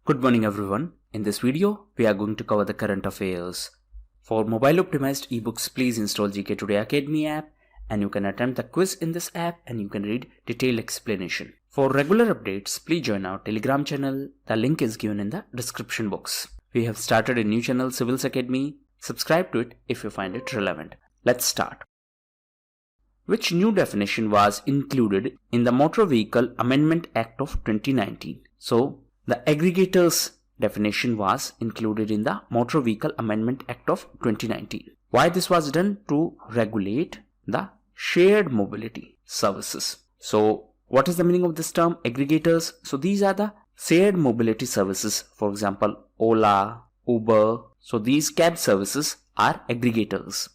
Good morning everyone. In this video, we are going to cover the current affairs. For mobile optimized ebooks, please install GKToday Academy app and you can attempt the quiz in this app and you can read detailed explanation. For regular updates, please join our Telegram channel. The link is given in the description box. We have started a new channel, Civils Academy. Subscribe to it if you find it relevant. Let's start. Which new definition was included in the Motor Vehicle Amendment Act of 2019? So, the aggregators definition was included in the Motor Vehicle Amendment Act of 2019. Why this was done? To regulate the shared mobility services. So, what is the meaning of this term, aggregators? So, these are the shared mobility services. For example, Ola, Uber. So, these cab services are aggregators.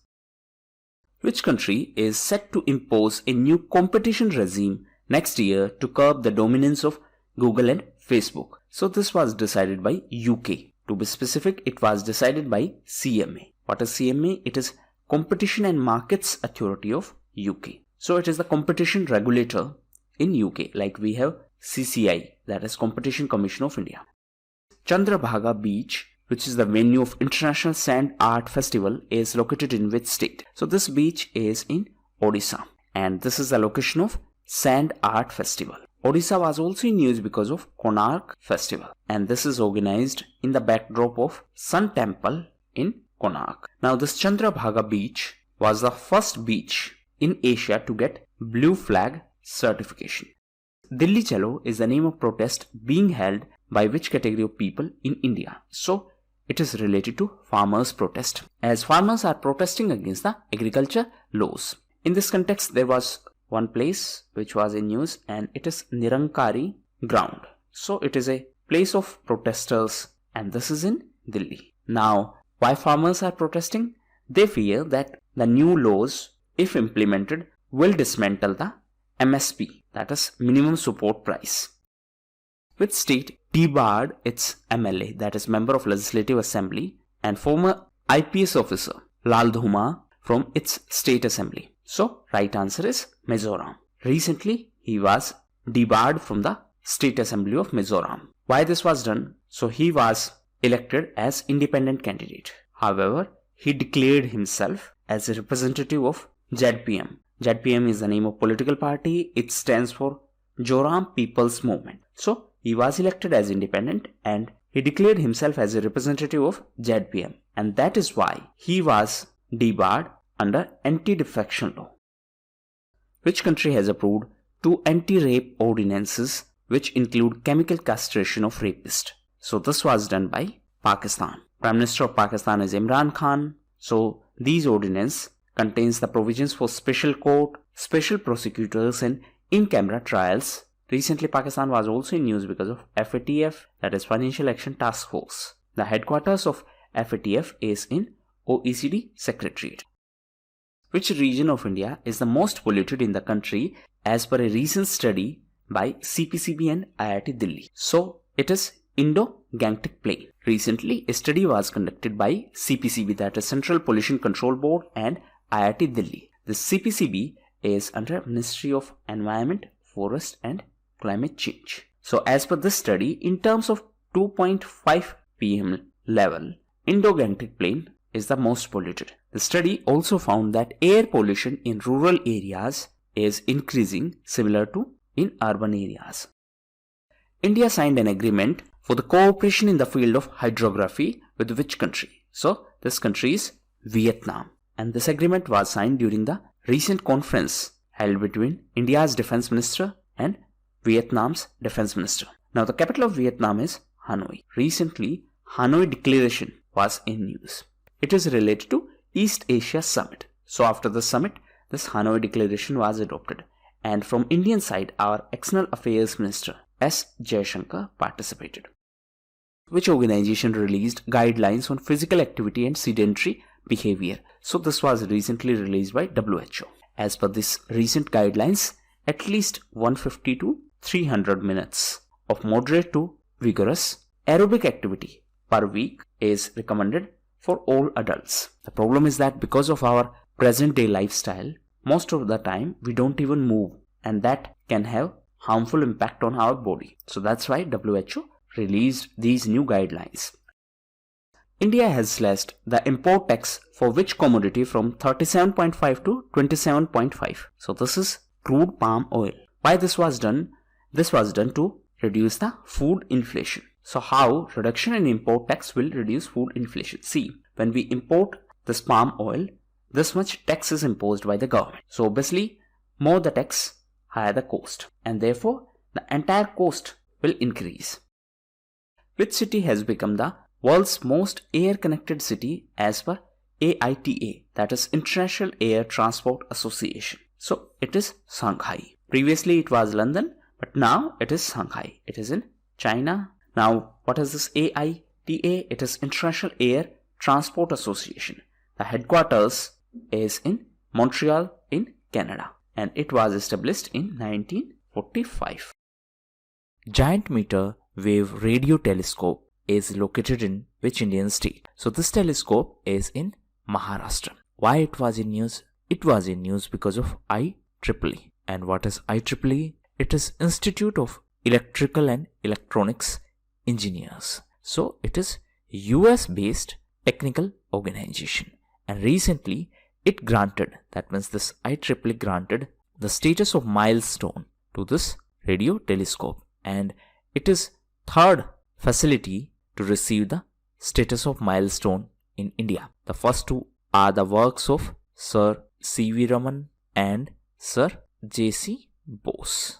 Which country is set to impose a new competition regime next year to curb the dominance of Google and Facebook? So this was decided by UK. To be specific, it was decided by CMA. What is CMA? It is Competition and Markets Authority of UK. So it is the competition regulator in UK, like we have CCI, that is Competition Commission of India. Chandrabhaga Beach, which is the venue of International Sand Art Festival, is located in which state? So this beach is in Odisha and this is the location of Sand Art Festival. Odisha was also in news because of Konark Festival and this is organized in the backdrop of Sun Temple in Konark. Now this Chandrabhaga beach was the first beach in Asia to get Blue Flag certification. Dilli Chalo is the name of protest being held by which category of people in India? So it is related to farmers' protest, as farmers are protesting against the agriculture laws. In this context, there was one place which was in news and it is Nirankari ground. So it is a place of protesters and this is in Delhi. Now, why farmers are protesting? They fear that the new laws, if implemented, will dismantle the MSP, that is minimum support price. Which state debarred its MLA, that is Member of Legislative Assembly, and former IPS officer Lal Dhuma from its state assembly? So, right answer is Mizoram. Recently, he was debarred from the State Assembly of Mizoram. Why this was done? So, he was elected as independent candidate. However, he declared himself as a representative of ZPM. ZPM is the name of political party. It stands for Joram People's Movement. So, he was elected as independent and he declared himself as a representative of ZPM. And that is why he was debarred under anti-defection law. Which country has approved 2 anti-rape ordinances which include chemical castration of rapists? So this was done by Pakistan. Prime Minister of Pakistan is Imran Khan. So these ordinance contains the provisions for special court, special prosecutors and in-camera trials. Recently Pakistan was also in news because of FATF, that is Financial Action Task Force. The headquarters of FATF is in OECD Secretariat. Which region of India is the most polluted in the country as per a recent study by CPCB and IIT Delhi? So it is Indo-Gangetic Plain. Recently a study was conducted by CPCB, that is Central Pollution Control Board, and IIT Delhi. The CPCB is under Ministry of Environment, Forest and Climate Change. So as per this study, in terms of 2.5 PM level, Indo-Gangetic Plain is the most polluted. The study also found that air pollution in rural areas is increasing similar to in urban areas. India signed an agreement for the cooperation in the field of hydrography with which country? So this country is Vietnam. And this agreement was signed during the recent conference held between India's Defense Minister and Vietnam's Defense Minister. Now the capital of Vietnam is Hanoi. Recently, Hanoi Declaration was in news. It is related to East Asia Summit. So after the summit, this Hanoi Declaration was adopted. And from Indian side, our External Affairs Minister S. Jaishankar participated. Which organization released guidelines on physical activity and sedentary behavior? So this was recently released by WHO. As per this recent guidelines, at least 150 to 300 minutes of moderate to vigorous aerobic activity per week is recommended for all adults. The problem is that because of our present day lifestyle, most of the time we don't even move, and that can have harmful impact on our body. So that's why WHO released these new guidelines. India has slashed the import tax for which commodity from 37.5 to 27.5. So this is crude palm oil. Why this was done? This was done to reduce the food inflation. So how reduction in import tax will reduce food inflation? See, when we import this palm oil, this much tax is imposed by the government. So obviously, more the tax, higher the cost, and therefore the entire cost will increase. Which city has become the world's most air-connected city as per AITA, that is International Air Transport Association? So it is Shanghai. Previously it was London, but now it is Shanghai. It is in China. Now what is this AITA? It is International Air Transport Association. The headquarters is in Montreal in Canada, and it was established in 1945. Giant meter wave radio telescope is located in which Indian state? So this telescope is in Maharashtra. Why it was in news? It was in news because of IEEE. And what is IEEE? It is Institute of Electrical and Electronics Engineers. So it is US based technical organization. And recently it granted, that means this IEEE granted the status of milestone to this radio telescope. And it is third facility to receive the status of milestone in India. The first two are the works of Sir C.V. Raman and Sir J.C. Bose.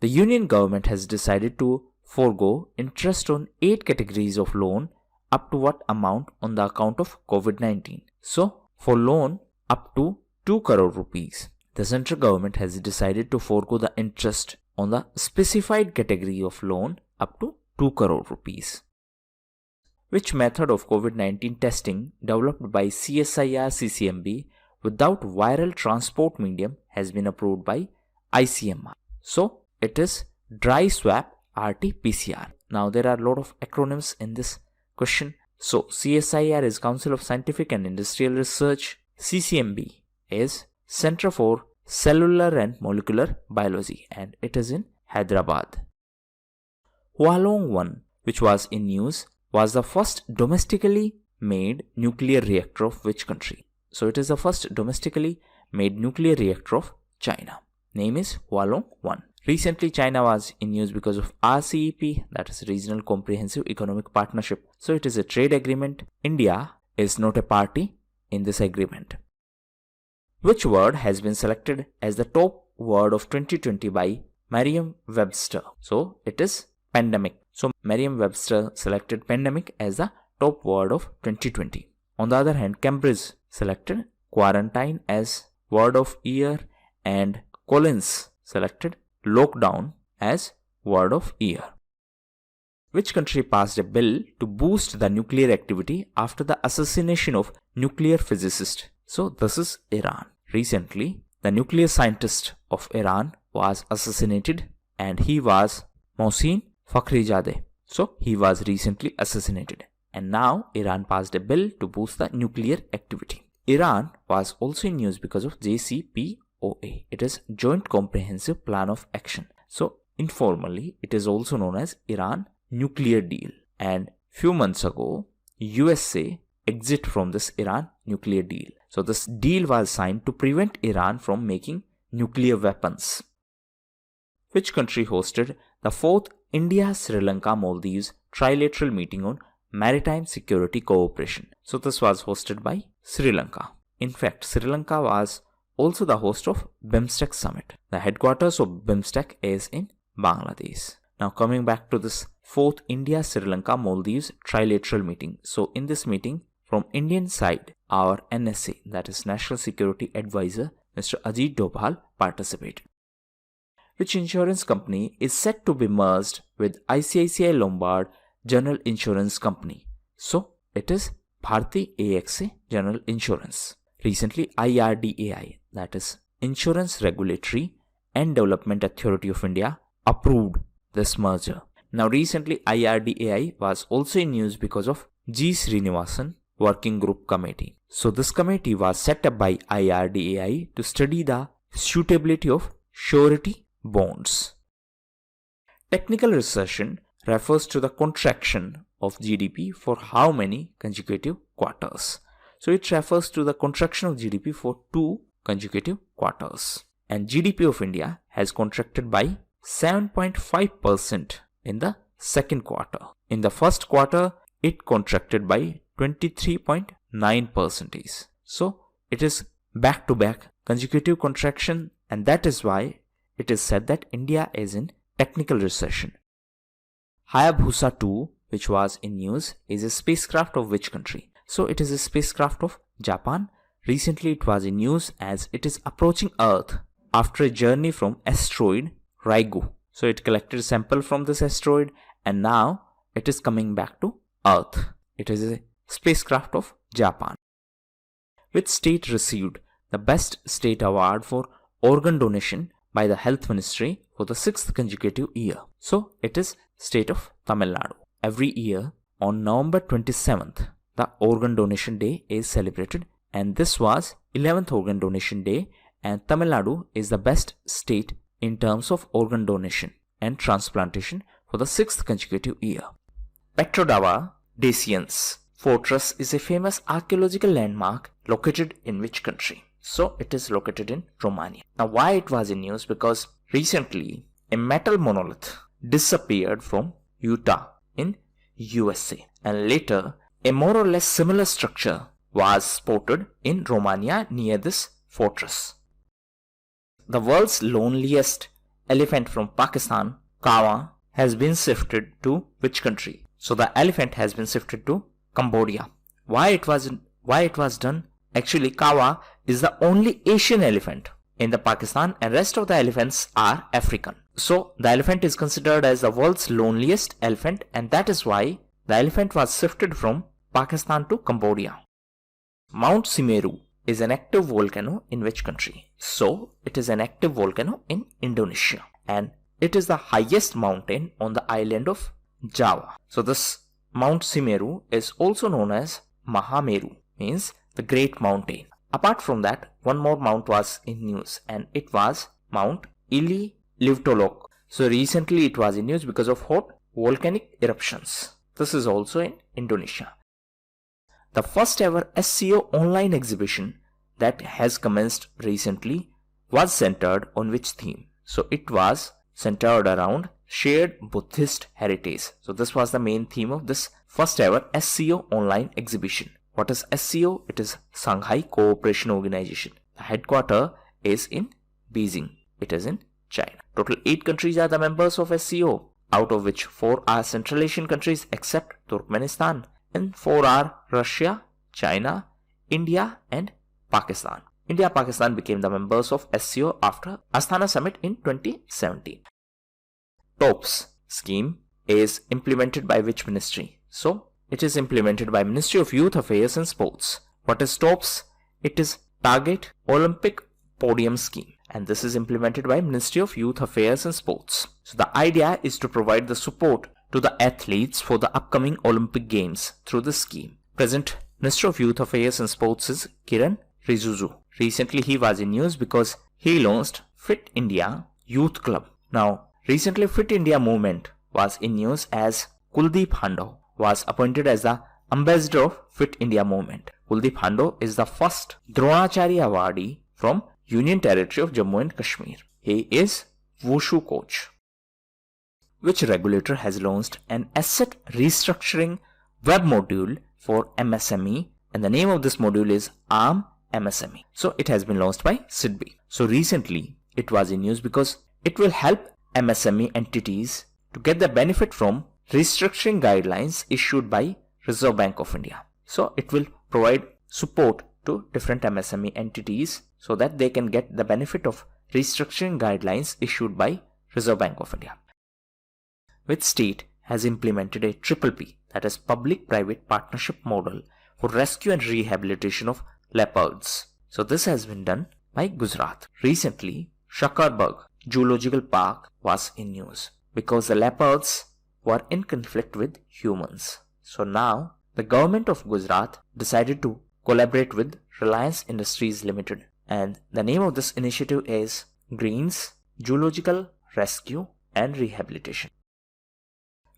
The Union government has decided to forego interest on 8 categories of loan up to what amount on the account of COVID-19. So, for loan up to 2 crore rupees, the central government has decided to forego the interest on the specified category of loan up to 2 crore rupees. Which method of COVID-19 testing developed by CSIR CCMB without viral transport medium has been approved by ICMR? So it is dry swab RT-PCR. Now there are a lot of acronyms in this question. So CSIR is Council of Scientific and Industrial Research. CCMB is Center for Cellular and Molecular Biology, and it is in Hyderabad. Hualong 1, which was in news, was the first domestically made nuclear reactor of which country? So it is the first domestically made nuclear reactor of China. Name is Hualong 1. Recently China was in news because of RCEP, that is Regional Comprehensive Economic Partnership. So it is a trade agreement. India is not a party in this agreement. Which word has been selected as the top word of 2020 by Merriam-Webster? So it is pandemic. So Merriam-Webster selected pandemic as the top word of 2020. On the other hand, Cambridge selected quarantine as word of year, and Collins selected lockdown as word of year. Which country passed a bill to boost the nuclear activity after the assassination of nuclear physicist? So this is Iran. Recently, the nuclear scientist of Iran was assassinated, and he was Mohsin Fakhrizadeh. So he was recently assassinated, and now Iran passed a bill to boost the nuclear activity. Iran was also in news because of JCPOA. It is Joint Comprehensive Plan of Action. So informally, it is also known as Iran Nuclear Deal. And few months ago, USA exit from this Iran nuclear deal. So this deal was signed to prevent Iran from making nuclear weapons. Which country hosted the 4th India-Sri Lanka Maldives trilateral meeting on maritime security cooperation? So this was hosted by Sri Lanka. In fact, Sri Lanka was also the host of BIMSTEC summit. The headquarters of BIMSTEC is in Bangladesh. Now coming back to this 4th India-Sri Lanka Maldives trilateral meeting. So in this meeting, from Indian side, our NSA, that is National Security Advisor, Mr. Ajit Doval participated. Which insurance company is set to be merged with ICICI Lombard General Insurance Company? So it is Bharti AXA General Insurance. Recently IRDAI, that is Insurance Regulatory and Development Authority of India, approved this merger. Now recently IRDAI was also in news because of G. Srinivasan Working Group Committee. So this committee was set up by IRDAI to study the suitability of surety bonds. Technical recession refers to the contraction of GDP for how many consecutive quarters? So it refers to the contraction of GDP for 2 consecutive quarters. And GDP of India has contracted by 7.5% in the second quarter. In the first quarter, it contracted by 23.9%. So it is back-to-back consecutive contraction, and that is why it is said that India is in technical recession. Hayabusa II, which was in news, is a spacecraft of which country? So it is a spacecraft of Japan. Recently it was in news as it is approaching Earth after a journey from asteroid Ryugu. So it collected a sample from this asteroid and now it is coming back to Earth. It is a spacecraft of Japan. Which state received the Best State Award for Organ Donation by the Health Ministry for the 6th consecutive year? So it is state of Tamil Nadu. Every year on November 27th, the Organ Donation Day is celebrated, and this was 11th Organ Donation Day, and Tamil Nadu is the best state in terms of organ donation and transplantation for the 6th consecutive year. Petrodhawa Fortress is a famous archaeological landmark located in which country? So it is located in Romania. Now why it was in news? Because recently a metal monolith disappeared from Utah in USA, and later a more or less similar structure was spotted in Romania near this fortress. The world's loneliest elephant from Pakistan, Kawa, has been shifted to which country? So the elephant has been shifted to Cambodia. Why it was done? Actually, Kawa is the only Asian elephant in the Pakistan, and rest of the elephants are African. So the elephant is considered as the world's loneliest elephant, and that is why the elephant was shifted from Pakistan to Cambodia. Mount Sumeru is an active volcano in which country? So it is an active volcano in Indonesia, and it is the highest mountain on the island of Java. So this Mount Sumeru is also known as Mahameru, means the great mountain. Apart from that, one more mount was in news, and it was Mount Ili Livtolok. So recently it was in news because of hot volcanic eruptions. This is also in Indonesia. The first ever SEO Online Exhibition that has commenced recently was centered on which theme? So it was centered around shared Buddhist heritage. So this was the main theme of this first ever SEO Online Exhibition. What is SEO? It is Shanghai Cooperation Organization. The headquarters is in Beijing. It is in China. Total 8 countries are the members of SEO, out of which 4 are Central Asian countries except Turkmenistan, and 4 are Russia, China, India and Pakistan. India and Pakistan became the members of SEO after Astana Summit in 2017. TOPS scheme is implemented by which ministry? So it is implemented by Ministry of Youth Affairs and Sports. What is TOPS? It is Target Olympic Podium scheme, and this is implemented by Ministry of Youth Affairs and Sports. So the idea is to provide the support to the athletes for the upcoming Olympic Games through the scheme. Present Minister of Youth Affairs and Sports is Kiran Rijiju. Recently he was in news because he launched Fit India Youth Club. Now recently Fit India movement was in news as Kuldeep Hando was appointed as the ambassador of Fit India movement. Kuldeep Hando is the first Dronacharya awardee from Union Territory of Jammu and Kashmir. He is Wushu coach. Which regulator has launched an asset restructuring web module for MSME, and the name of this module is ARM MSME. So it has been launched by SIDBI. So recently it was in news because it will help MSME entities to get the benefit from restructuring guidelines issued by Reserve Bank of India. So it will provide support to different MSME entities so that they can get the benefit of restructuring guidelines issued by Reserve Bank of India. Which state has implemented a PPP, that is public-private partnership model for rescue and rehabilitation of leopards? So this has been done by Gujarat. Recently, Shakarbarg Zoological Park was in news because the leopards were in conflict with humans. So now the government of Gujarat decided to collaborate with Reliance Industries Limited, and the name of this initiative is Greens Zoological Rescue and Rehabilitation.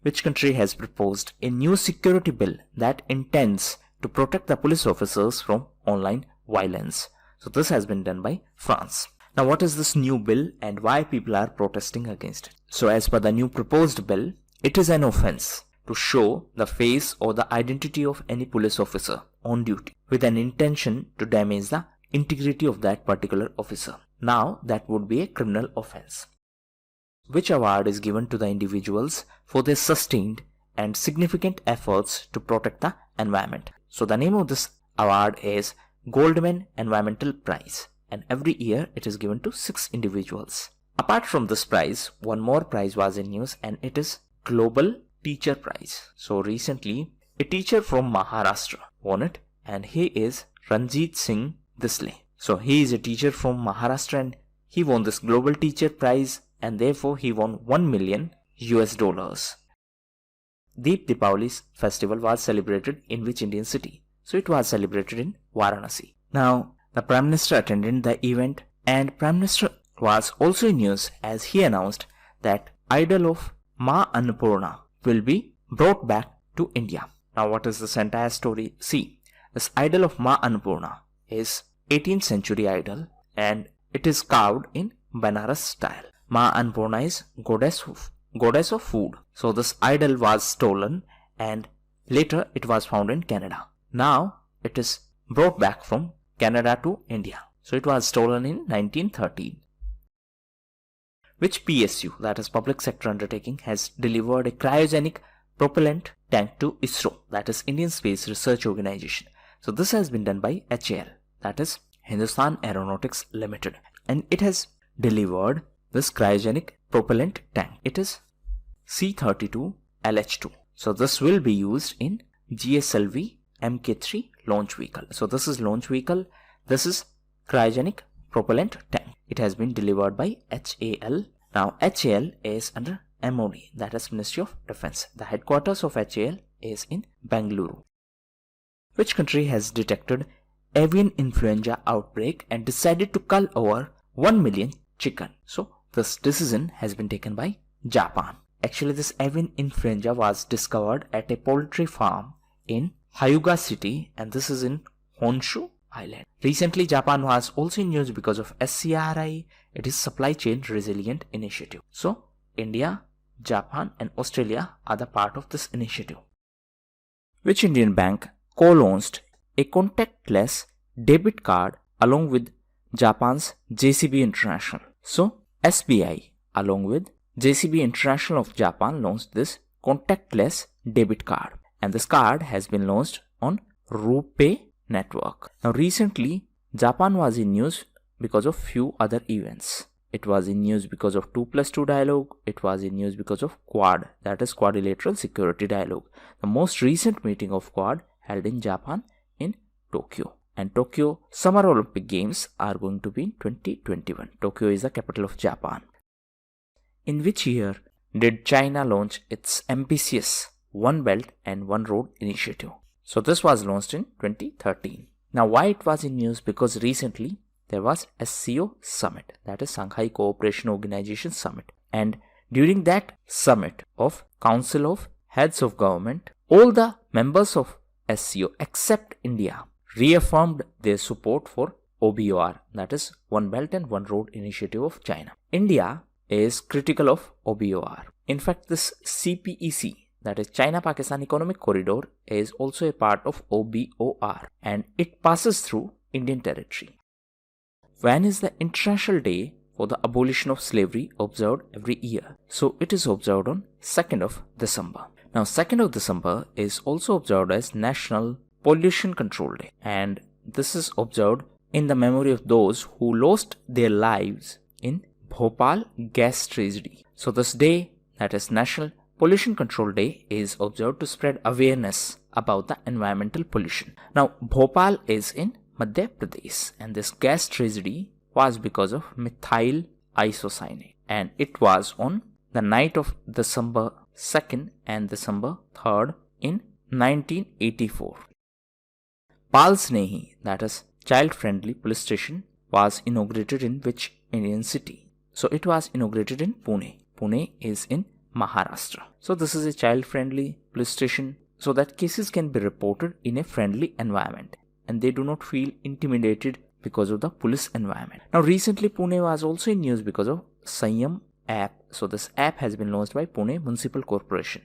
which country has proposed a new security bill that intends to protect the police officers from online violence. So this has been done by France. Now what is this new bill and why people are protesting against it? So as per the new proposed bill, it is an offense to show the face or the identity of any police officer on duty with an intention to damage the integrity of that particular officer. Now that would be a criminal offense, which award is given to the individuals for their sustained and significant efforts to protect the environment. So the name of this award is Goldman Environmental Prize, and every year it is given to 6 individuals. Apart from this prize, one more prize was in news, and it is Global Teacher Prize. So recently a teacher from Maharashtra won it, and he is Ranjit Singh Disle. So he is a teacher from Maharashtra and he won this Global Teacher Prize, and therefore he won $1 million. Deep Deepavali festival was celebrated in which Indian city? So it was celebrated in Varanasi. Now the Prime Minister attended the event, and Prime Minister was also in news as he announced that idol of Maannapurna will be brought back to India. Now what is this entire story? See, this idol of Maannapurna is 18th century idol, and it is carved in Banaras style. Maannapurna is goddess of food. So this idol was stolen and later it was found in Canada. Now it is brought back from Canada to India. So it was stolen in 1913. Which PSU, that is Public Sector Undertaking, has delivered a cryogenic propellant tank to ISRO, that is Indian Space Research Organization. So this has been done by HAL, that is Hindustan Aeronautics Limited, and it has delivered this cryogenic propellant tank. It is C-32 LH2. So this will be used in GSLV Mk3 launch vehicle. So this is launch vehicle. This is cryogenic propellant tank. It has been delivered by HAL. Now HAL is under MOD, that is Ministry of Defense. The headquarters of HAL is in Bengaluru. Which country has detected avian influenza outbreak and decided to cull over 1 million chicken? So this decision has been taken by Japan. Actually, this avian influenza was discovered at a poultry farm in Hayabusa City, and this is in Honshu Island. Recently, Japan was also in news because of SCRI. It is Supply Chain Resilient Initiative. So India, Japan and Australia are the part of this initiative. Which Indian bank co-launched a contactless debit card along with Japan's JCB International? So SBI along with JCB International of Japan launched this contactless debit card, and this card has been launched on RuPay network. Now recently Japan was in news because of few other events. It was in news because of 2+2 dialogue. It was in news because of Quad, that is Quadrilateral Security Dialogue. The most recent meeting of Quad held in Japan in Tokyo. And Tokyo Summer Olympic Games are going to be in 2021. Tokyo is the capital of Japan. In which year did China launch its ambitious One Belt and One Road initiative? So this was launched in 2013. Now why it was in news? Because recently there was SEO Summit, that is Shanghai Cooperation Organization Summit. And during that summit of Council of Heads of Government, all the members of SEO except India reaffirmed their support for OBOR, that is One Belt and One Road initiative of China. India is critical of OBOR. In fact, this CPEC, that is China-Pakistan Economic Corridor, is also a part of OBOR and it passes through Indian territory. When is the International Day for the Abolition of Slavery observed every year? So it is observed on 2nd of December. Now 2nd of December is also observed as National Pollution Control Day, and this is observed in the memory of those who lost their lives in Bhopal gas tragedy. So this day, that is National Pollution Control Day, is observed to spread awareness about the environmental pollution. Now Bhopal is in Madhya Pradesh, and this gas tragedy was because of methyl isocyanate, and it was on the night of December 2nd and December 3rd in 1984. Pal Snehi, that is child-friendly police station, was inaugurated in which Indian city? So it was inaugurated in Pune. Pune is in Maharashtra. So this is a child-friendly police station so that cases can be reported in a friendly environment and they do not feel intimidated because of the police environment. Now recently Pune was also in news because of Sanyam app. So this app has been launched by Pune Municipal Corporation.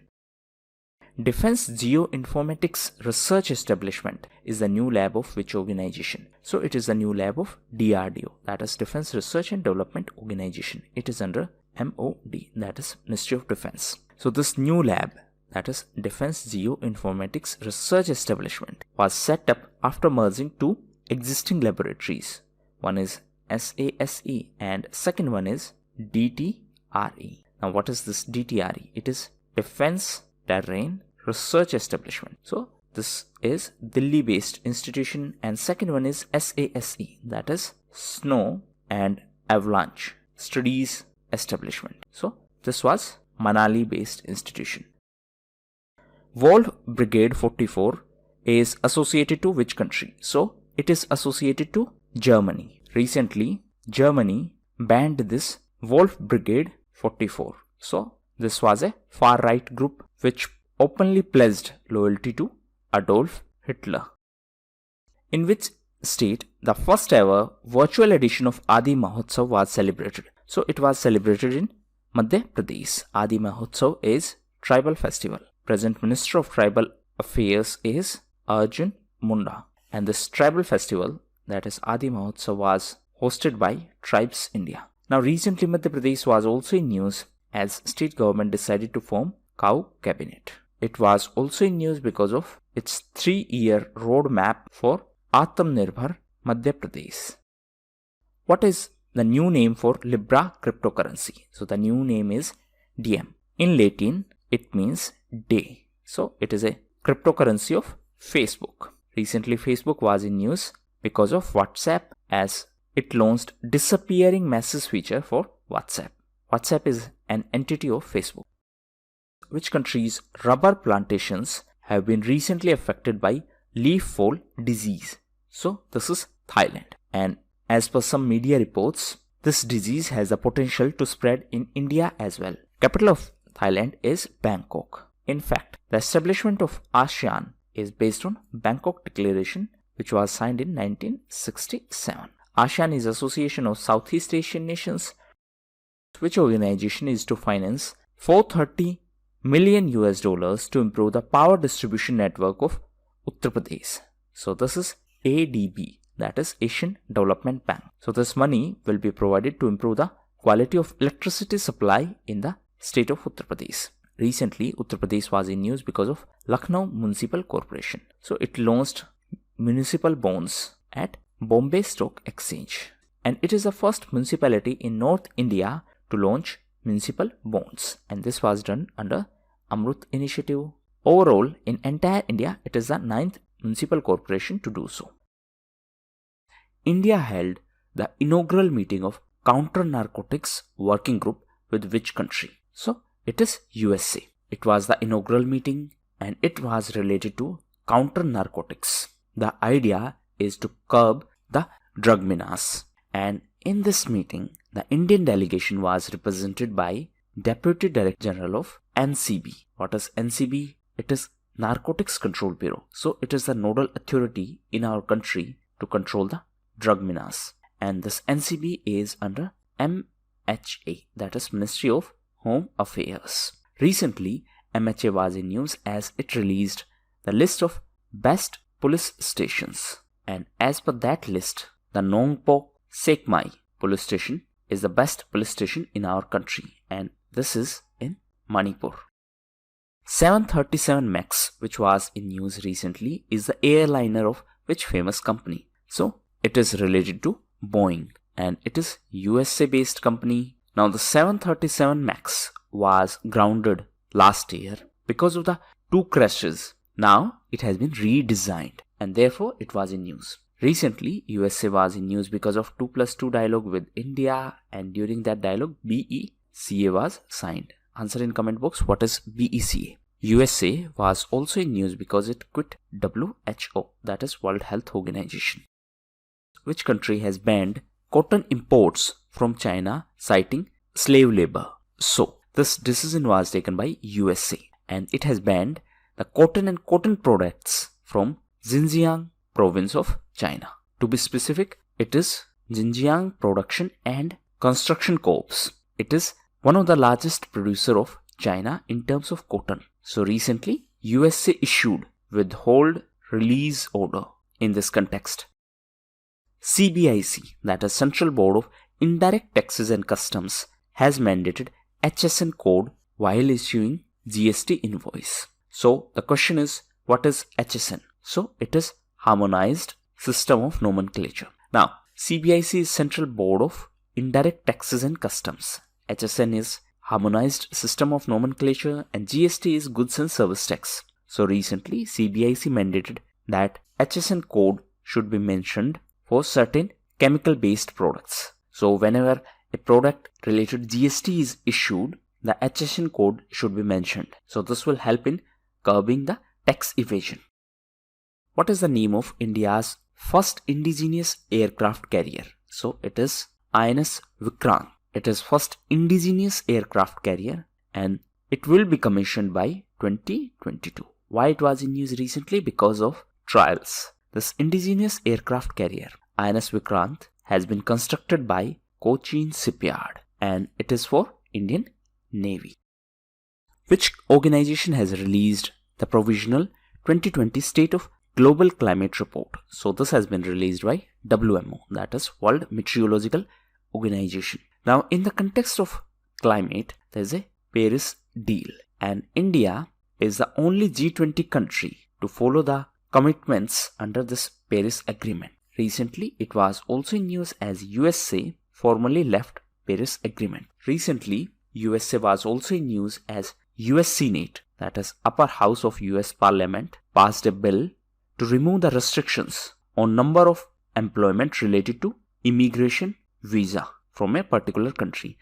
Defense Informatics Research Establishment is the new lab of which organization? So it is the new lab of DRDO, that is Defense Research and Development Organization. It is under MOD, that is Ministry of Defense. So this new lab, that is Defense Informatics Research Establishment, was set up after merging two existing laboratories. One is SASE and second one is DTRE. Now what is this DTRE? It is Defense Terrain Research Establishment. So this is Delhi based institution and second one is SASE, that is Snow and Avalanche Studies Establishment. So this was Manali based institution. Wolf Brigade 44 is associated to which country? So it is associated to Germany. Recently Germany banned this Wolf Brigade 44. So this was a far right group which openly pledged loyalty to Adolf Hitler. In which state the first ever virtual edition of Adi Mahotsav was celebrated? So it was celebrated in Madhya Pradesh. Adi Mahotsav is tribal festival. Present Minister of Tribal Affairs is Arjun Munda. And this tribal festival, that is Adi Mahotsav, was hosted by Tribes India. Now recently Madhya Pradesh was also in news as state government decided to form Cow Cabinet. It was also in news because of its 3-year roadmap for Atmanirbhar Madhya Pradesh. What is the new name for Libra cryptocurrency? So the new name is Diem. In Latin, it means day. So it is a cryptocurrency of Facebook. Recently, Facebook was in news because of WhatsApp as it launched disappearing message feature for WhatsApp. WhatsApp is an entity of Facebook. Which country's rubber plantations have been recently affected by leaf fall disease? So this is Thailand. And as per some media reports, this disease has the potential to spread in India as well. Capital of Thailand is Bangkok. In fact, the establishment of ASEAN is based on Bangkok Declaration, which was signed in 1967. ASEAN is Association of Southeast Asian Nations, which organization is to finance $430 million to improve the power distribution network of Uttar Pradesh. So this is ADB, that is Asian Development Bank. So this money will be provided to improve the quality of electricity supply in the state of Uttar Pradesh. Recently, Uttar Pradesh was in news because of Lucknow Municipal Corporation. So it launched municipal bonds at Bombay Stock Exchange. And it is the first municipality in North India to launch municipal bonds. And this was done under Amrut initiative. Overall, in entire India, it is the 9th municipal corporation to do so. India held the inaugural meeting of Counter Narcotics Working Group with which country? So it is USA. It was the inaugural meeting and it was related to counter narcotics. The idea is to curb the drug menace. And in this meeting, the Indian delegation was represented by Deputy Director General of NCB. What is NCB? It is Narcotics Control Bureau. So it is the nodal authority in our country to control the drug menace. And this NCB is under MHA, that is Ministry of Home Affairs. Recently, MHA was in news as it released the list of best police stations. And as per that list, the Nongpo Sekmai police station is the best police station in our country. And this is in Manipur. 737 MAX, which was in news recently, is the airliner of which famous company? So it is related to Boeing and it is USA based company. Now the 737 MAX was grounded last year because of the 2 crashes. Now it has been redesigned and therefore it was in news. Recently USA was in news because of 2+2 dialogue with India, and during that dialogue BECA was signed. Answer in comment box, what is BECA? USA was also in news because it quit WHO, that is World Health Organization. Which country has banned cotton imports from China citing slave labor? So This decision was taken by USA, and it has banned the cotton and cotton products from Xinjiang province of China. To be specific, it is Xinjiang Production and Construction Corps. It is one of the largest producer of China in terms of cotton. So recently, USA issued withhold release order in this context. CBIC, that is Central Board of Indirect Taxes and Customs, has mandated HSN code while issuing GST invoice. So the question is, what is HSN? So it is Harmonized System of Nomenclature. Now, CBIC is Central Board of Indirect Taxes and Customs. HSN is Harmonized System of Nomenclature, and GST is Goods and Service Tax. So recently, CBIC mandated that HSN code should be mentioned for certain chemical-based products. So whenever a product related GST is issued, the HSN code should be mentioned. So this will help in curbing the tax evasion. What is the name of India's first indigenous aircraft carrier? So it is INS Vikrant. It is first indigenous aircraft carrier, and it will be commissioned by 2022. Why it was in news recently? Because of trials. This indigenous aircraft carrier, INS Vikrant, has been constructed by Cochin Shipyard, and it is for Indian Navy. Which organization has released the provisional 2020 State of Global Climate Report? So this has been released by WMO, that is World Meteorological Organization. Now, in the context of climate, there is a Paris deal, and India is the only G20 country to follow the commitments under this Paris Agreement. Recently, it was also in news as USA formally left Paris Agreement. Recently, USA was also in news as US Senate, that is Upper House of US Parliament, passed a bill to remove the restrictions on number of employment related to immigration visa from a particular country.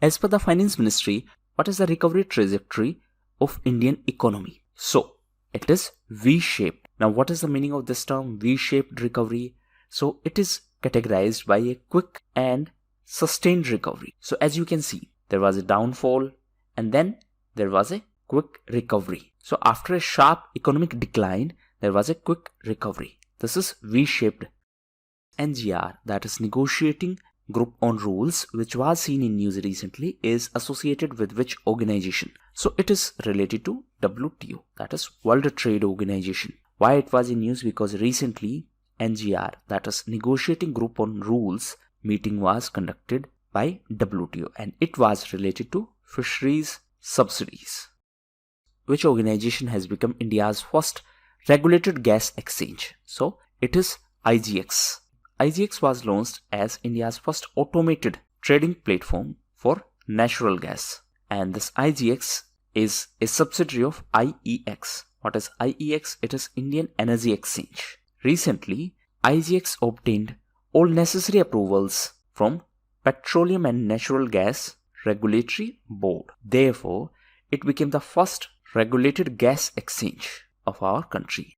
As per the Finance Ministry, what is the recovery trajectory of Indian economy? So, it is V-shaped. Now, what is the meaning of this term, V-shaped recovery? So, it is categorized by a quick and sustained recovery. So, as you can see, there was a downfall and then there was a quick recovery. So, after a sharp economic decline, there was a quick recovery. This is V-shaped. NGR, that is Negotiating Group on Rules, which was seen in news recently, is associated with which organization? So it is related to WTO, that is World Trade Organization. Why it was in news? Because recently NGR, that is Negotiating Group on Rules, meeting was conducted by WTO, and it was related to fisheries subsidies. Which organization has become India's first regulated gas exchange? So it is IGX. IGX was launched as India's first automated trading platform for natural gas, and this IGX is a subsidiary of IEX. What is IEX? It is Indian Energy Exchange. Recently, IGX obtained all necessary approvals from Petroleum and Natural Gas Regulatory Board. Therefore, it became the first regulated gas exchange of our country.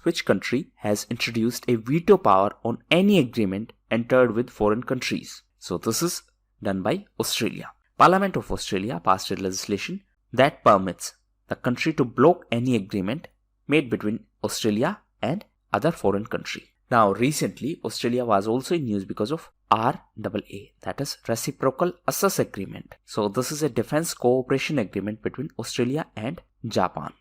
Which country has introduced a veto power on any agreement entered with foreign countries? So this is done by Australia. Parliament of Australia passed a legislation that permits the country to block any agreement made between Australia and other foreign country. Now recently, Australia was also in news because of RAA, that is Reciprocal Access Agreement. So this is a defense cooperation agreement between Australia and Japan.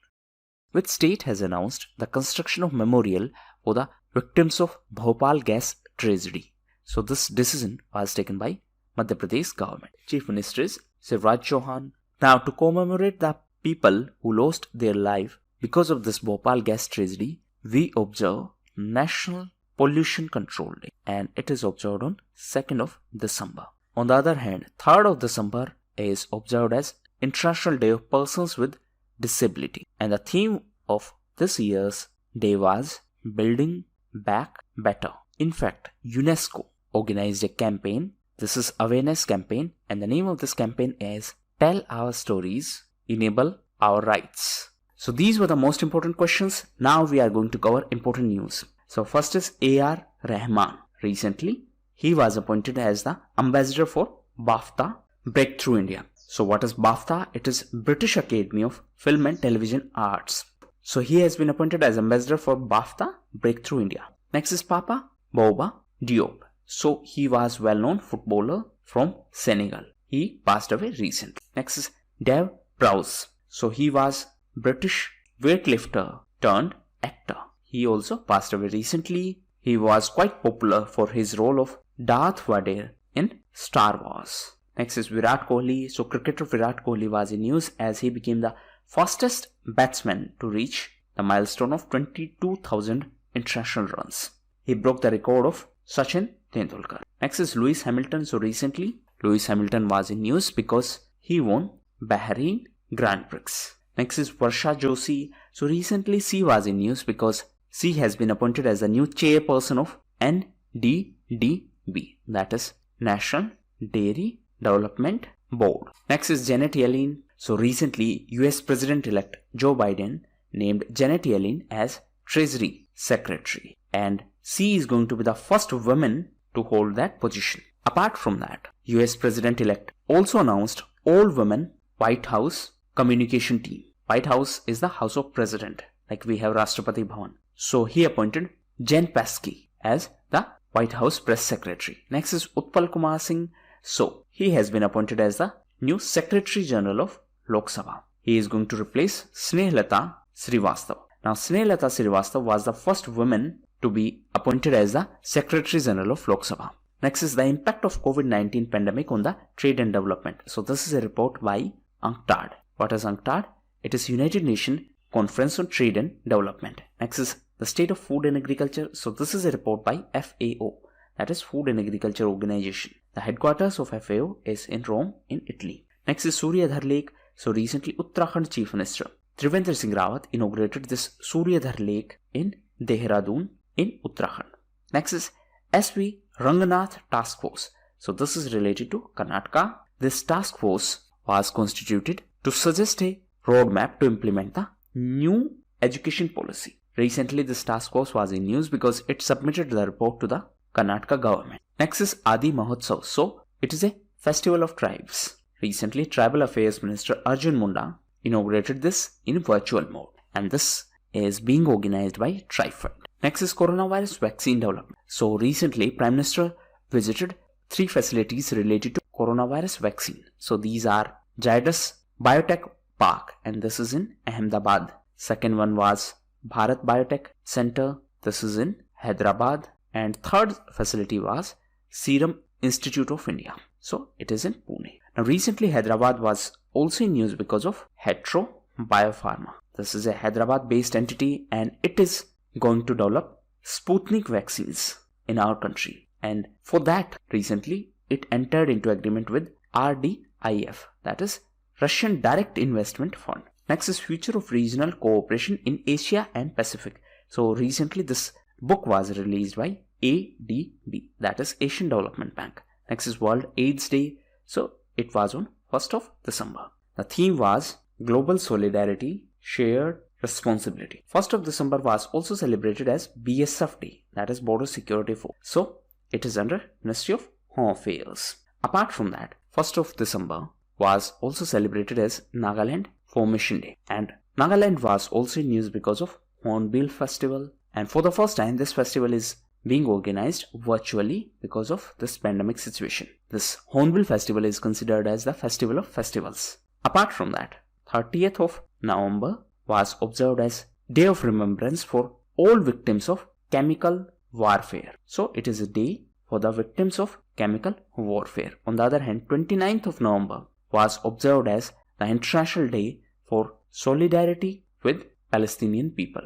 Which state has announced the construction of memorial for the victims of Bhopal gas tragedy? So this decision was taken by Madhya Pradesh government. Chief Minister is Shivraj Chauhan. Now, to commemorate the people who lost their life because of this Bhopal gas tragedy, we observe National Pollution Control Day, and it is observed on 2nd of December. On the other hand, 3rd of December is observed as International Day of Persons with Disability, and the theme of this year's day was Building Back Better. In fact, UNESCO organized a campaign. This is awareness campaign, and the name of this campaign is Tell Our Stories, Enable Our Rights. So these were the most important questions. Now we are going to cover important news. So first is A.R. Rahman. Recently, he was appointed as the ambassador for BAFTA Breakthrough India. So what is BAFTA? It is British Academy of Film and Television Arts. So he has been appointed as ambassador for BAFTA Breakthrough India. Next is Papa Bouba Diop. So he was well-known footballer from Senegal. He passed away recently. Next is Dave Prowse. So he was British weightlifter turned actor. He also passed away recently. He was quite popular for his role of Darth Vader in Star Wars. Next is Virat Kohli. So cricketer Virat Kohli was in news as he became the fastest batsman to reach the milestone of 22,000 international runs. He broke the record of Sachin Tendulkar. Next is Lewis Hamilton. So recently Lewis Hamilton was in news because he won Bahrain Grand Prix. Next is Varsha Joshi. So recently she was in news because she has been appointed as the new chairperson of NDDB, that is National Dairy Development Board. Next is Janet Yellen. So recently US President-elect Joe Biden named Janet Yellen as Treasury Secretary, and she is going to be the first woman to hold that position. Apart from that, US President-elect also announced all-women White House communication team. White House is the House of President, like we have Rashtrapati Bhavan. So he appointed Jen Psaki as the White House Press Secretary. Next is Utpal Kumar Singh. So he has been appointed as the new Secretary General of Lok Sabha. He is going to replace Snehlata Srivastava. Now Snehlata Srivastava was the first woman to be appointed as the Secretary General of Lok Sabha. Next is the impact of COVID-19 pandemic on the trade and development. So this is a report by UNCTAD. What is UNCTAD? It is United Nations Conference on Trade and Development. Next is the state of food and agriculture. So this is a report by FAO, that is Food and Agriculture Organization. The headquarters of FAO is in Rome in Italy. Next is Suryadhar Lake. So recently Uttarakhand Chief Minister Trivendra Singh Rawat inaugurated this Suryadhar Lake in Dehradun in Uttarakhand. Next is SV Ranganath Task Force. So this is related to Karnataka. This task force was constituted to suggest a roadmap to implement the new education policy. Recently this task force was in news because it submitted the report to the Karnataka government. Next is Adi Mahotsav. So it is a festival of tribes. Recently Tribal Affairs Minister Arjun Munda inaugurated this in virtual mode, and this is being organized by TriFund. Next is coronavirus vaccine development. So recently Prime Minister visited 3 facilities related to coronavirus vaccine. So these are Zydus Biotech Park, and this is in Ahmedabad. Second one was Bharat Biotech Center. This is in Hyderabad. And third facility was Serum Institute of India. So it is in Pune. Now recently Hyderabad was also in news because of Hetero Biopharma. This is a Hyderabad based entity and it is going to develop Sputnik vaccines in our country. And for that recently it entered into agreement with RDIF, that is Russian Direct Investment Fund. Next is Future of Regional Cooperation in Asia and Pacific. So recently this book was released by ADB, that is Asian Development Bank. Next is World AIDS Day. So it was on 1st of December. The theme was Global Solidarity, Shared Responsibility. 1st of December was also celebrated as BSF Day, that is Border Security Force. So it is under Ministry of Home Affairs. Apart from that, 1st of December was also celebrated as Nagaland Formation Day, and Nagaland was also in news because of Hornbill Festival, and for the first time this festival is being organized virtually because of this pandemic situation. This Hornbill Festival is considered as the festival of festivals. Apart from that, 30th of November was observed as Day of Remembrance for all victims of chemical warfare. So it is a day for the victims of chemical warfare. On the other hand, 29th of November was observed as the International Day for Solidarity with Palestinian people.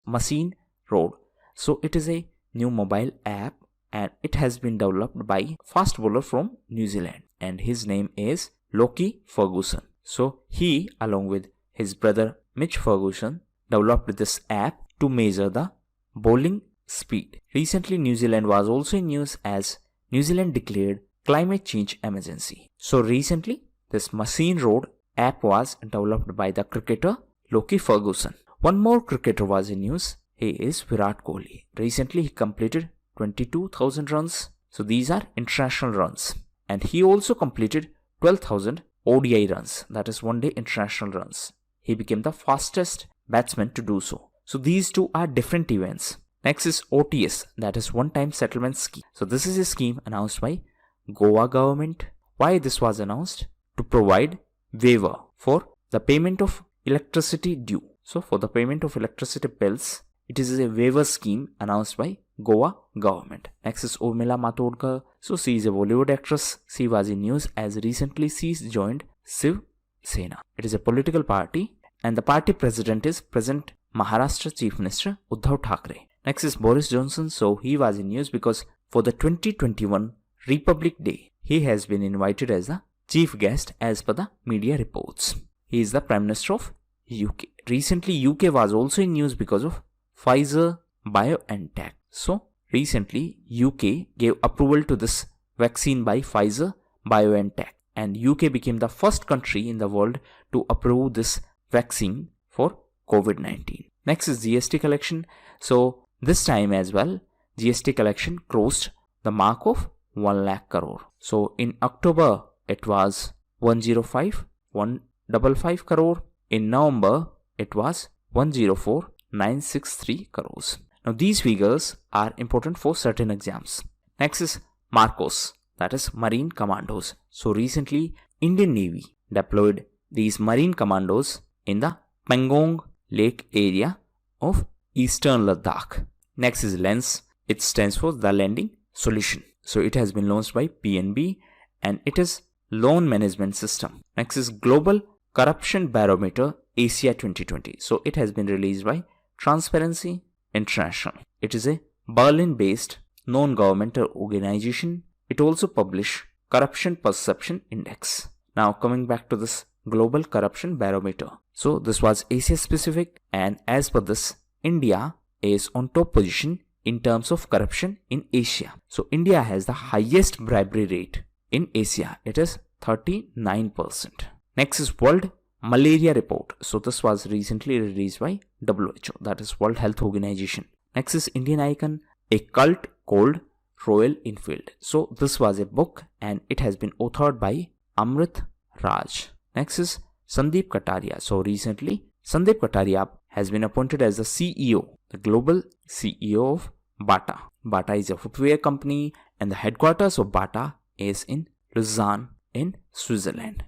Machine Road. So it is a new mobile app and it has been developed by fast bowler from New Zealand and his name is Lockie Ferguson. So he along with his brother Mitch Ferguson developed this app to measure the bowling speed. Recently New Zealand was also in news as New Zealand declared climate change emergency. So recently this Machine Road app was developed by the cricketer Lockie Ferguson. One more cricketer was in news. He is Virat Kohli. Recently he completed 22,000 runs. So these are international runs. And he also completed 12,000 ODI runs, that is one day international runs. He became the fastest batsman to do so. So these two are different events. Next is OTS, that is one time settlement scheme. So this is a scheme announced by Goa government. Why this was announced? To provide waiver for the payment of electricity due. So for the payment of electricity bills, it is a waiver scheme announced by Goa government. Next is Urmila Matondkar. So she is a Bollywood actress. She was in news as recently she joined Shiv Sena. It is a political party and the party president is present Maharashtra Chief Minister Uddhav Thackeray. Next is Boris Johnson. So he was in news because for the 2021 Republic Day, he has been invited as the chief guest as per the media reports. He is the Prime Minister of UK. Recently, UK was also in news because of Pfizer BioNTech. So, recently, UK gave approval to this vaccine by Pfizer BioNTech. And UK became the first country in the world to approve this vaccine for COVID-19. Next is GST collection. So, this time as well, GST collection crossed the mark of 1 lakh crore. So, in October, it was 105 crore. In November, it was 104,963 crores. Now, these figures are important for certain exams. Next is MARCOS, that is Marine Commandos. So, recently, Indian Navy deployed these Marine Commandos in the Pangong Lake area of Eastern Ladakh. Next is LENS. It stands for the Lending Solution. So, it has been launched by PNB and it is Loan Management System. Next is Global Corruption Barometer Asia 2020. So, it has been released by Transparency International. It is a Berlin-based non-governmental organization. It also publishes Corruption Perception Index. Now, coming back to this Global Corruption Barometer. So, this was Asia specific and as per this, India is on top position in terms of corruption in Asia. So, India has the highest bribery rate in Asia. It is 39%. Next is World Malaria Report. So, this was recently released by WHO, that is World Health Organization. Next is Indian Icon, a cult called Royal Enfield. So, this was a book and it has been authored by Amrit Raj. Next is Sandeep Kataria. So, recently, Sandeep Kataria has been appointed as the CEO, the global CEO of Bata. Bata is a footwear company and the headquarters of Bata is in Lausanne in Switzerland.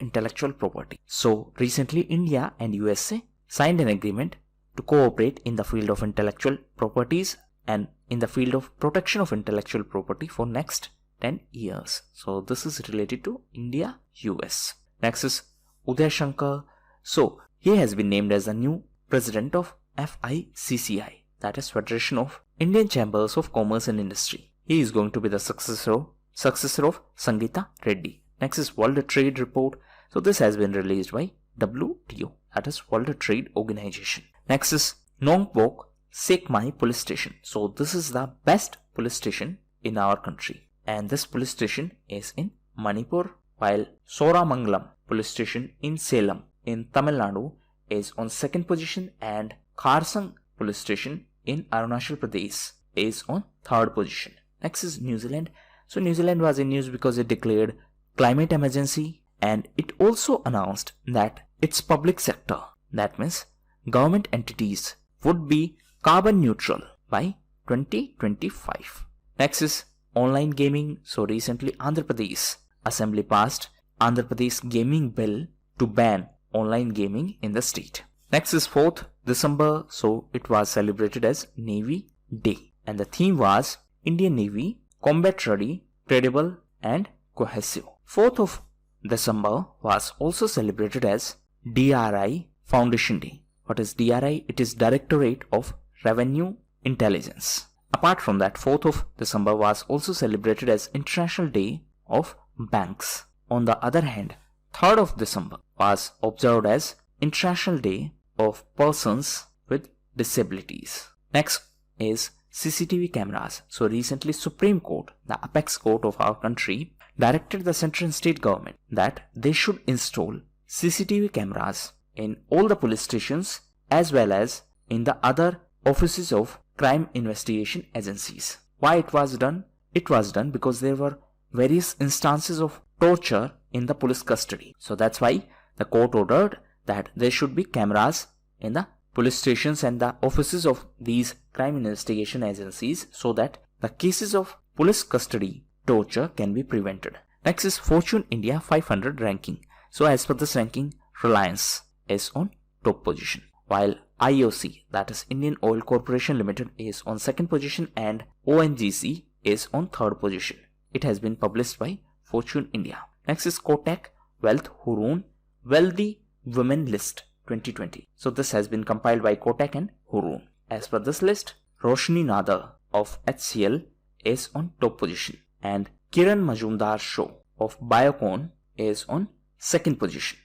Intellectual property. So, recently India and USA signed an agreement to cooperate in the field of intellectual properties and in the field of protection of intellectual property for next 10 years. So, this is related to India, US. Next is Uday Shankar. So, he has been named as the new president of FICCI, that is Federation of Indian Chambers of Commerce and Industry. He is going to be the successor of Sangeeta Reddy. Next is World Trade Report. So, this has been released by WTO, that is World Trade Organization. Next is Nongpok Sekmai Police Station. So, this is the best police station in our country. And this police station is in Manipur, while Soramangalam Police Station in Salem in Tamil Nadu is on second position and Kharsang Police Station in Arunachal Pradesh is on third position. Next is New Zealand. So, New Zealand was in news because it declared climate emergency and it also announced that its public sector, that means government entities, would be carbon neutral by 2025. Next is online gaming. So, recently Andhra Pradesh Assembly passed Andhra Pradesh Gaming Bill to ban online gaming in the state. Next is 4th December. So, it was celebrated as Navy Day and the theme was Indian Navy combat ready, credible and cohesive. 4th of December was also celebrated as DRI Foundation Day. What is DRI? It is Directorate of Revenue Intelligence. Apart from that, 4th of December was also celebrated as International Day of Banks. On the other hand, 3rd of December was observed as International Day of Persons with Disabilities. Next is CCTV cameras. So, recently Supreme Court, the apex court of our country, directed the central and state government that they should install CCTV cameras in all the police stations as well as in the other offices of crime investigation agencies. Why it was done? It was done because there were various instances of torture in the police custody. So that's why the court ordered that there should be cameras in the police stations and the offices of these crime investigation agencies so that the cases of police custody torture can be prevented. Next is Fortune India 500 ranking. So as per this ranking, Reliance is on top position, while IOC, that is Indian Oil Corporation Limited, is on second position and ONGC is on third position. It has been published by Fortune India. Next is Kotak Wealth Hurun Wealthy Women List 2020. So this has been compiled by Kotak and Hurun. As per this list, Roshni Nadar of HCL is on top position and Kiran Majumdar Show of Biocon is on second position.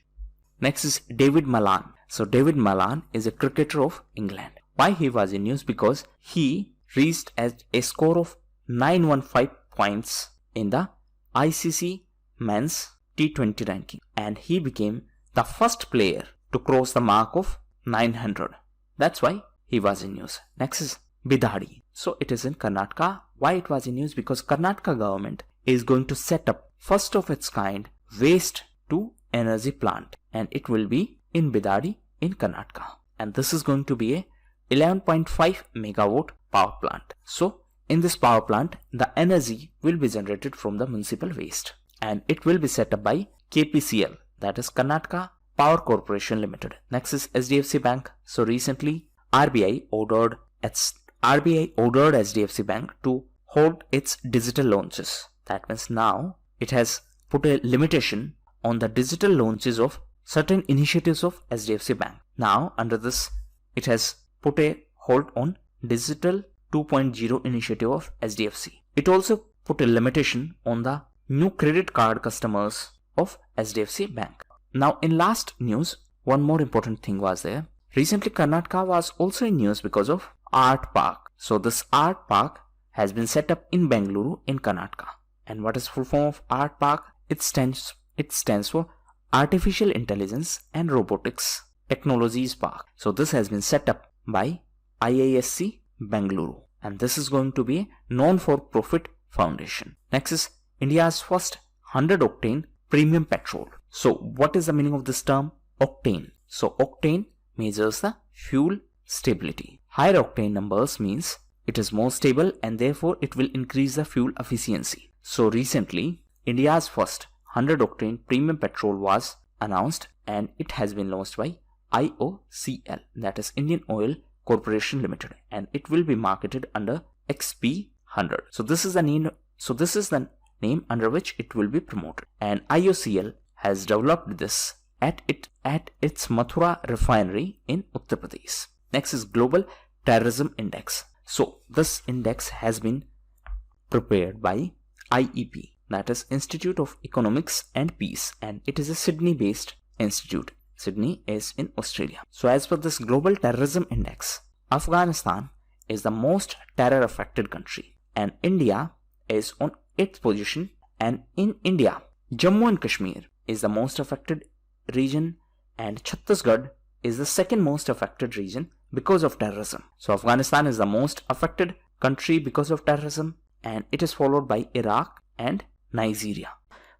Next is David Malan. So David Malan is a cricketer of England. Why he was in news? Because he reached a score of 915 points in the ICC Men's T20 ranking and he became the first player to cross the mark of 900. That's why he was in news. Next is Bidhadi. So it is in Karnataka. Why it was in news? Because Karnataka government is going to set up first of its kind waste to energy plant and it will be in Bidhadi in Karnataka. And this is going to be a 11.5 megawatt power plant. So in this power plant, the energy will be generated from the municipal waste and it will be set up by KPCL, that is Karnataka Power Corporation Limited. Next is HDFC Bank. So recently RBI ordered HDFC Bank to hold its digital launches. That means now it has put a limitation on the digital launches of certain initiatives of HDFC Bank. Now under this, it has put a hold on digital 2.0 initiative of HDFC. It also put a limitation on the new credit card customers of HDFC Bank. Now in last news, one more important thing was there. Recently Karnataka was also in news because of Art Park. So this Art Park has been set up in Bengaluru in Karnataka. And what is full form of Art Park? It stands for Artificial Intelligence and Robotics Technologies Park. So this has been set up by IISc Bengaluru and this is going to be a non-for-profit foundation. Next is India's first 100 octane premium petrol. So what is the meaning of this term? Octane. So octane measures the fuel stability. Higher octane numbers means it is more stable and therefore it will increase the fuel efficiency. So recently India's first 100 octane premium petrol was announced and it has been launched by IOCL, that is Indian Oil Corporation Limited, and it will be marketed under XP100. So this is the name under which it will be promoted, and IOCL has developed this at its Mathura refinery in Uttar Pradesh. Next is Global Terrorism Index. So this index has been prepared by IEP, that is Institute of Economics and Peace, and it is a Sydney based institute. Sydney is in Australia. So as per this Global Terrorism Index, Afghanistan is the most terror affected country and India is on 8th position, and in India Jammu and Kashmir is the most affected region and Chhattisgarh is the second most affected region because of terrorism. So Afghanistan is the most affected country because of terrorism and it is followed by Iraq and Nigeria.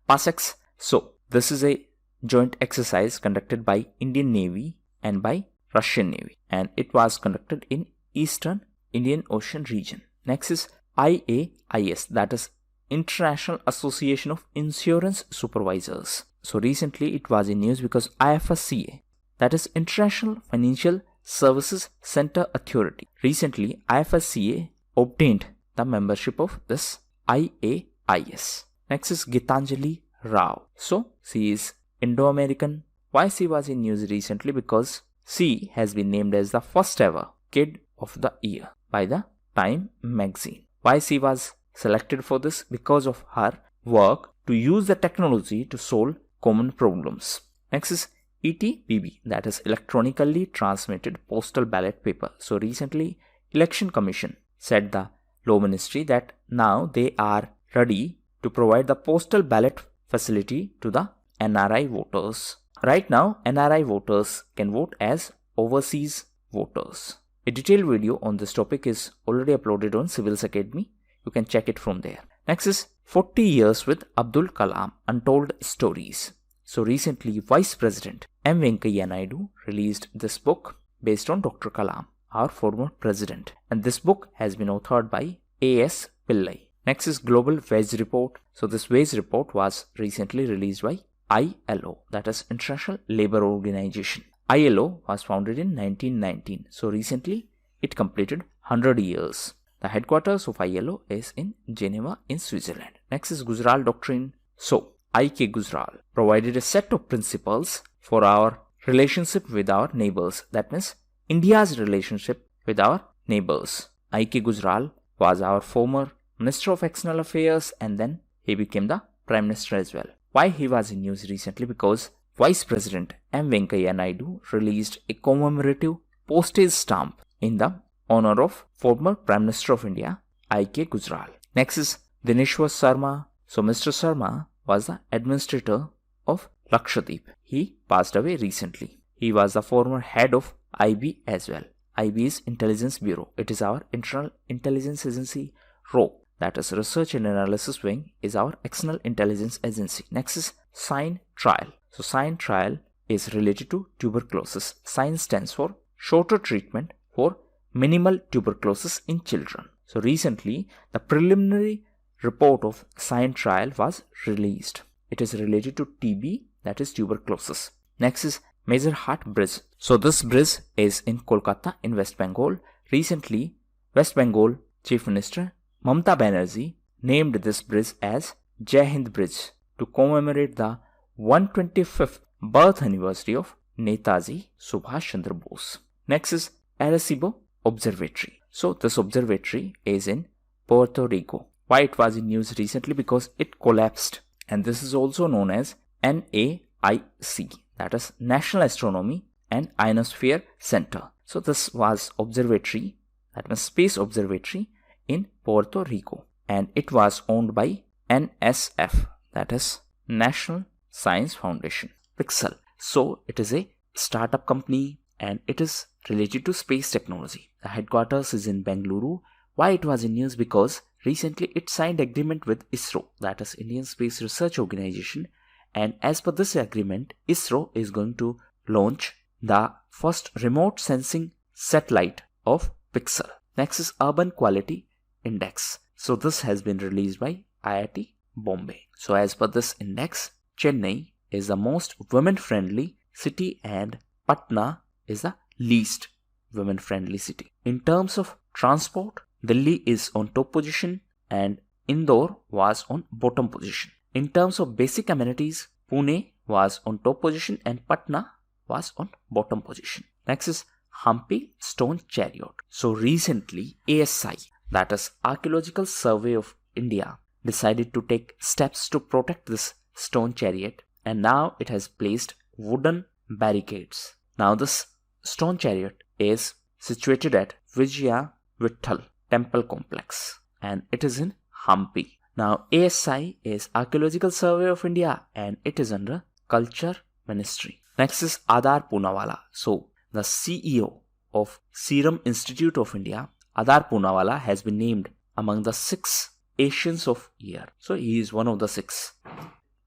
PASEX. So this is a joint exercise conducted by Indian Navy and by Russian Navy and it was conducted in Eastern Indian Ocean region. Next is IAIS, that is International Association of Insurance Supervisors. So recently it was in news because IFSCA, that is International Financial Services Center Authority. Recently IFSCA obtained the membership of this IAIS. Next is Gitanjali Rao. So she is Indo-American. Why she was in news recently? Because she has been named as the first ever Kid of the Year by the Time magazine. Why she was selected for this? Because of her work to use the technology to solve common problems. Next is ETPB, that is Electronically Transmitted Postal Ballot Paper. So recently Election Commission said the Law Ministry that now they are ready to provide the postal ballot facility to the NRI voters. Right now NRI voters can vote as overseas voters. A detailed video on this topic is already uploaded on Civils Academy. You can check it from there. Next is 40 years with Abdul Kalam, Untold Stories. So recently, Vice President M. Venkaiah Naidu released this book based on Dr. Kalam, our former president. And this book has been authored by A.S. Pillai. Next is Global Wage Report. So this wage report was recently released by ILO, that is International Labour Organization. ILO was founded in 1919. So recently it completed 100 years. The headquarters of ILO is in Geneva in Switzerland. Next is Gujral Doctrine. So I.K. Gujral provided a set of principles for our relationship with our neighbors. That means India's relationship with our neighbors. I.K. Gujral was our former Minister of External Affairs and then he became the Prime Minister as well. Why he was in news recently? Because Vice President M. Venkaiah Naidu released a commemorative postage stamp in the honor of former Prime Minister of India, I.K. Gujral. Next is Dineshwar Sharma. So Mr. Sharma was the administrator of Lakshadweep. He passed away recently. He was the former head of IB as well. IB is Intelligence Bureau. It is our internal intelligence agency. RO, that is Research and Analysis Wing, is our external intelligence agency. Next is SIGN Trial. So SIGN Trial is related to tuberculosis. SIGN stands for Shorter Treatment for Minimal Tuberculosis in Children. So recently, the preliminary report of SIGN Trial was released. It is related to TB, that is tuberculosis. Next is Mazarhat Bridge. So this bridge is in Kolkata in West Bengal. Recently, West Bengal Chief Minister Mamata Banerjee named this bridge as Jai Hind Bridge to commemorate the 125th birth anniversary of Netaji Subhash Chandra Bose. Next is Arecibo Observatory. So this observatory is in Puerto Rico. Why it was in news recently? Because it collapsed, and this is also known as NAIC, that is National Astronomy and Ionosphere Center. So this was observatory, that means space observatory in Puerto Rico, and it was owned by NSF, that is National Science Foundation. Pixel. So it is a startup company and it is related to space technology. The headquarters is in Bengaluru. Why it was in news? Because recently it signed agreement with ISRO, that is Indian Space Research Organization, and as per this agreement, ISRO is going to launch the first remote sensing satellite of Pixel. Next is Urban Quality Index. So this has been released by IIT Bombay. So as per this index, Chennai is the most women-friendly city and Patna is the least women-friendly city. In terms of transport, Delhi is on top position and Indore was on bottom position. In terms of basic amenities, Pune was on top position and Patna was on bottom position. Next is Hampi Stone Chariot. So recently ASI, that is Archaeological Survey of India, decided to take steps to protect this stone chariot, and now it has placed wooden barricades. Now this stone chariot is situated at Vijaya Vitthal Temple Complex and it is in Hampi. Now ASI is Archaeological Survey of India and it is under Culture Ministry. Next is Adar Poonawalla. So the CEO of Serum Institute of India, Adar Poonawalla, has been named among the 6 Asians of Year. So he is one of the 6.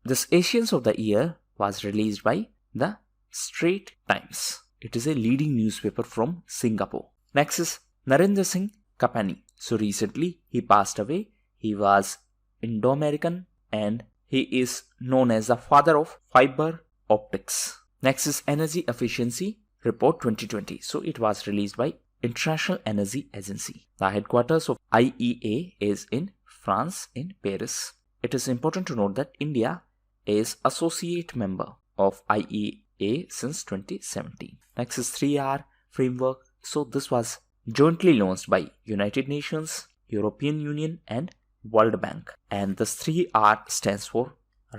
This Asians of the Year was released by the Straits Times. It is a leading newspaper from Singapore. Next is Narendra Singh Kapani. So recently he passed away. He was Indo-American and he is known as the father of fiber optics. Next is Energy Efficiency Report 2020. So it was released by International Energy Agency. The headquarters of IEA is in France in Paris. It is important to note that India is associate member of IEA since 2017. Next is 3R framework. So this was jointly launched by United Nations, European Union and World Bank. And this 3R stands for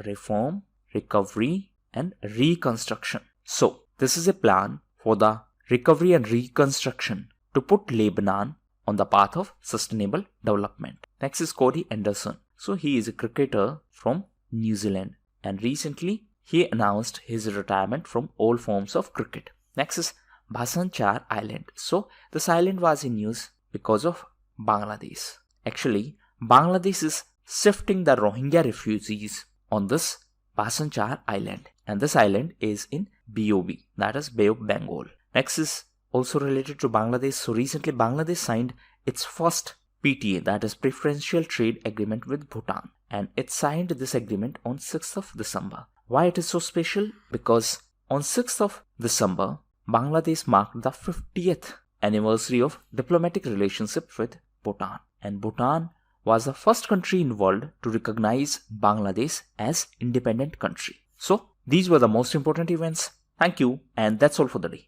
reform, recovery and reconstruction. So this is a plan for the recovery and reconstruction to put Lebanon on the path of sustainable development. Next is Cody Anderson. So he is a cricketer from New Zealand and recently he announced his retirement from all forms of cricket. Next is Bhasan Char Island. So this island was in news because of Bangladesh. Actually, Bangladesh is shifting the Rohingya refugees on this Bhasanchar island, and this island is in BOB, that is Bay of Bengal. Next is also related to Bangladesh. So recently Bangladesh signed its first PTA, that is Preferential Trade Agreement with Bhutan, and it signed this agreement on 6th of December. Why it is so special? Because on 6th of December, Bangladesh marked the 50th anniversary of diplomatic relationship with Bhutan, and Bhutan was the first country in the world to recognize Bangladesh as independent country. So these were the most important events. Thank you, and that's all for the day.